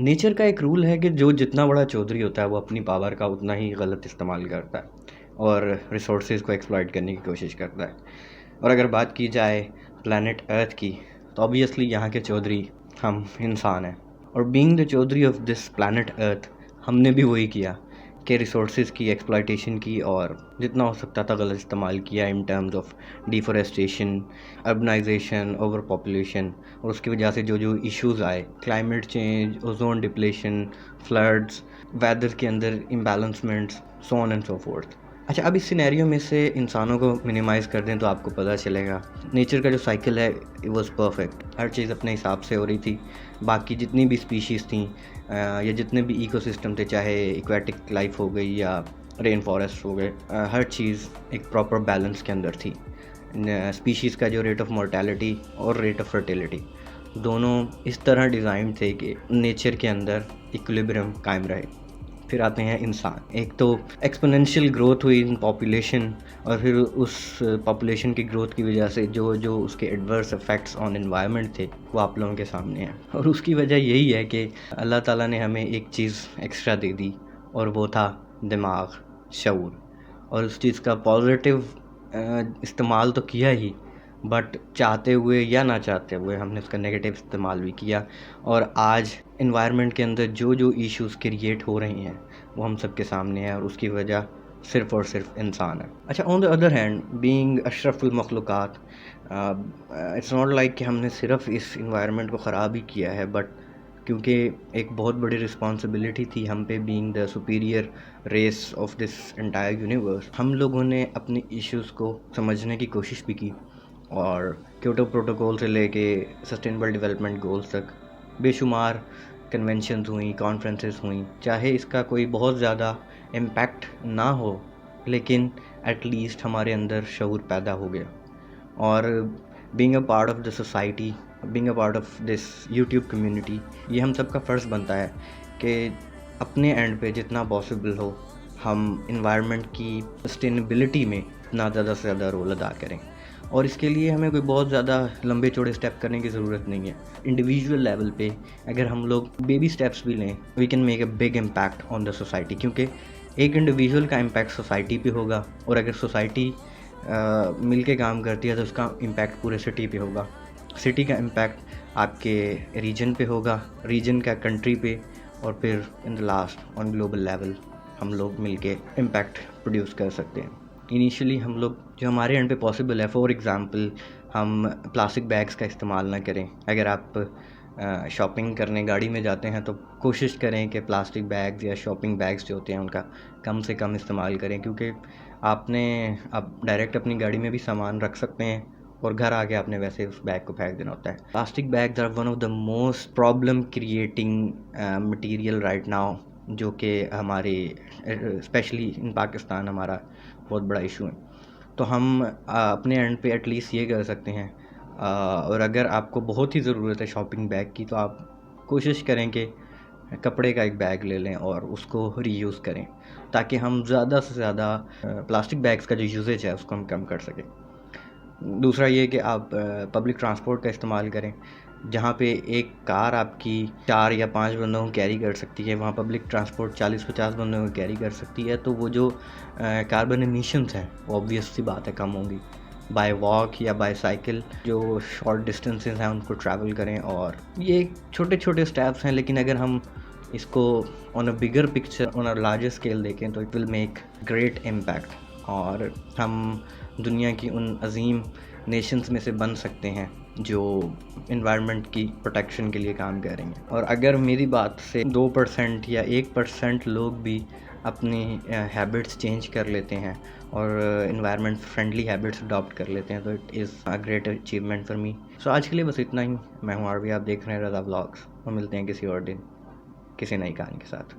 Nature کا ایک role ہے کہ جو جتنا بڑا چودھری ہوتا ہے وہ اپنی پاور کا اتنا ہی غلط استعمال کرتا ہے اور ریسورسز کو ایکسپلائٹ کرنے کی کوشش کرتا ہے. اور اگر بات کی جائے پلانٹ ارتھ کی تو آبویسلی یہاں کے چودھری ہم انسان ہیں. اور being the Chaudhary of this planet earth ہم نے بھی وہی کیا کہ ریسورسز کی ایکسپلائٹیشن کی اور جتنا ہو سکتا تھا غلط استعمال کیا in terms of deforestation, urbanization, over population. اور اس کی وجہ سے جو ایشوز آئے, climate change, ozone depletion, floods, weather کے اندر امبیلنسمنٹس, سو آن اینڈ سو فورتھ. اچھا, اب اس سینیریو میں سے انسانوں کو منیمائز کر دیں تو آپ کو پتہ چلے گا نیچر کا جو سائیکل ہے اٹ واز پرفیکٹ. ہر چیز اپنے حساب سے ہو رہی تھی. باقی جتنی بھی اسپیشیز تھیں یا جتنے بھی ایکو سسٹم تھے, چاہے ایکویٹک لائف ہو گئی یا رین فارسٹ ہو گئے, ہر چیز ایک پراپر بیلنس کے اندر تھی. اسپیشیز کا جو ریٹ آف مورٹیلٹی اور ریٹ آف فرٹیلیٹی دونوں اس طرح ڈیزائن تھے کہ نیچر کے اندر ایکولیبرم قائم رہے. پھر آتے ہیں انسان. ایک تو ایکسپونینشیل گروتھ ہوئی ان پاپولیشن, اور پھر اس پاپولیشن کی گروتھ کی وجہ سے جو اس کے ایڈورس افیکٹس آن انوائرمنٹ تھے وہ آپ لوگوں کے سامنے ہیں. اور اس کی وجہ یہی ہے کہ اللہ تعالیٰ نے ہمیں ایک چیز ایکسٹرا دے دی, اور وہ تھا دماغ, شعور. اور اس چیز کا پازیٹیو استعمال تو کیا ہی, بٹ چاہتے ہوئے یا نہ چاہتے ہوئے ہم نے اس کا نگیٹیو استعمال بھی کیا. اور آج انوائرمنٹ کے اندر جو ایشوز کریٹ ہو رہی ہیں وہ ہم سب کے سامنے ہیں, اور اس کی وجہ صرف اور صرف انسان ہے. اچھا, آن دا ادر ہینڈ بینگ اشرف المخلوقات, اٹس ناٹ لائک کہ ہم نے صرف اس انوائرمنٹ کو خراب ہی کیا ہے, بٹ کیونکہ ایک بہت بڑی رسپانسبلٹی تھی ہم پہ, being the superior race of this entire universe, ہم لوگوں نے اپنی ایشوز کو سمجھنے کی کوشش بھی کی. اور کیوٹو پروٹوکول سے لے کے سسٹینیبل ڈیولپمنٹ گولز تک بے شمار کنونشنز ہوئیں, کانفرنسز ہوئیں. چاہے اس کا کوئی بہت زیادہ امپیکٹ نہ ہو, لیکن ایٹ لیسٹ ہمارے اندر شعور پیدا ہو گیا. اور being a part of the society, being a part of this YouTube community, یہ ہم سب کا فرض بنتا ہے کہ اپنے اینڈ پہ جتنا پاسبل ہو ہم انوائرمنٹ کی سسٹینیبلٹی میں اتنا زیادہ سے زیادہ رول ادا کریں. اور اس کے لیے ہمیں کوئی بہت زیادہ لمبے چوڑے سٹیپ کرنے کی ضرورت نہیں ہے. انڈیویجول لیول پہ اگر ہم لوگ بیبی سٹیپس بھی لیں, we can make a big impact on the society. کیونکہ ایک انڈیویجول کا امپیکٹ سوسائٹی پہ ہوگا, اور اگر سوسائٹی مل کے کام کرتی ہے تو اس کا امپیکٹ پورے سٹی پہ ہوگا. سٹی کا امپیکٹ آپ کے ریجن پہ ہوگا, ریجن کا کنٹری پہ, اور پھر in the last on global level ہم لوگ مل کے امپیکٹ پروڈیوس کر سکتے ہیں. انیشلی ہم لوگ جو ہمارے اینڈ پہ پاسبل ہے, فار ایگزامپل ہم پلاسٹک بیگز کا استعمال نہ کریں. اگر آپ شاپنگ کرنے گاڑی میں جاتے ہیں تو کوشش کریں کہ پلاسٹک بیگز یا شاپنگ بیگز جو ہوتے ہیں ان کا کم سے کم استعمال کریں, کیونکہ آپ ڈائریکٹ اپنی گاڑی میں بھی سامان رکھ سکتے ہیں, اور گھر آ کے آپ نے ویسے اس بیگ کو پھینک دینا ہوتا ہے. Plastic bags are one of the most problem creating material right now, جو کہ ہمارے اسپیشلی ان پاکستان ہمارا بہت بڑا ایشو ہے. تو ہم اپنے اینڈ پہ ایٹ لیسٹ یہ کر سکتے ہیں, اور اگر آپ کو بہت ہی ضرورت ہے شاپنگ بیگ کی تو آپ کوشش کریں کہ کپڑے کا ایک بیگ لے لیں اور اس کو ری یوز کریں, تاکہ ہم زیادہ سے زیادہ پلاسٹک بیگز کا جو یوزیج ہے اس کو ہم کم کر سکیں. دوسرا یہ کہ آپ پبلک ٹرانسپورٹ کا استعمال کریں. جہاں پہ ایک کار آپ کی 4 یا 5 بندوں کو کیری کر سکتی ہے, وہاں پبلک ٹرانسپورٹ 40-50 بندوں کو کیری کر سکتی ہے, تو وہ جو کاربن ایمیشنز ہیں وہ obvious سی بات ہے کم ہوں گی. بائی واک یا بائی سائیکل جو شارٹ ڈسٹینسز ہیں ان کو ٹریول کریں. اور یہ چھوٹے چھوٹے اسٹیپس ہیں, لیکن اگر ہم اس کو on a bigger picture, on a larger scale دیکھیں تو it will make great impact, اور ہم دنیا کی ان عظیم نیشنز میں سے بن سکتے ہیں جو انوائرمنٹ کی پروٹیکشن کے لیے کام کر رہی ہیں. اور اگر میری بات سے 2% یا 1% لوگ بھی اپنی ہیبٹس چینج کر لیتے ہیں اور انوائرمنٹ فرینڈلی ہیبٹس اڈاپٹ کر لیتے ہیں تو it is a great achievement for me. So آج کے لیے بس اتنا ہی. میں ہوں عربی, آپ دیکھ رہے ہیں رضا ولاگس, اور ملتے ہیں کسی اور دن کسی نئی کہانی کے ساتھ.